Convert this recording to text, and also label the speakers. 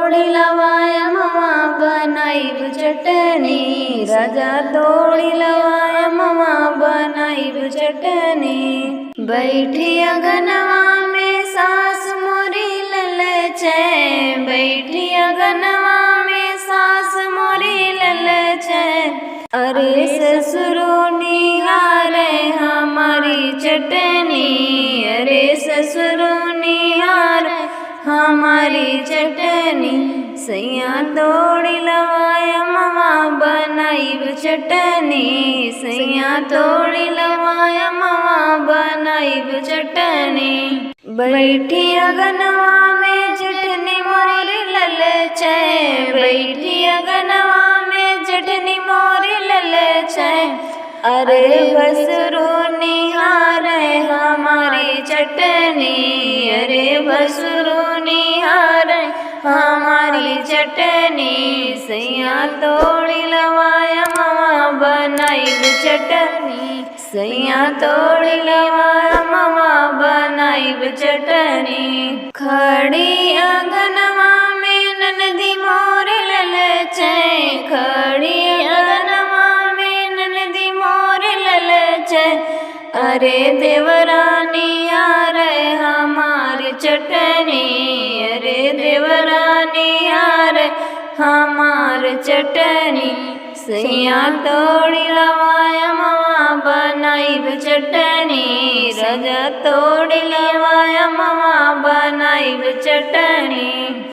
Speaker 1: तोड़ी लवाया मवा बनाईब चटनी, राजा तोड़ी लवाया मवा बनाईब चटनी। बैठी अगनवा में सास मोरी ललचे, बैठी अगनवा में सास मोरी ललचे। अरे ससुरो निहारे हमारी चटनी, अरे ससुरो निहारे हमारी चटनी। सैया तोड़ी लवाया मवा बनाईब चटनी, सैया तोड़ी लवाया मवा बनाईब चटनी। बैठी अगनवा में चटनी मोर ललचे, बैठी अगनवा में चटनी मोर ललचे। अरे भसुरो निहारे हमारी चटनी, अरे भसुरो निहारे हमारी चटनी। सैया तोड़ी लवाया मवा बनाईब चटनी, सैया तोड़ी लवाया मवा बनाईब चटनी। खड़ी अगनवा में ननदी मोर ललचे, खड़ी अगनवा में ननदी मोर ललचे। अरे देवरानी आरे हमारी चटनी, अरे देवरानी आरे हमार चटनी। सैया तोड़ी लवाया मवा बनाईब चटनी, राजा तोड़ी लवाया मवा बनाईब चटनी।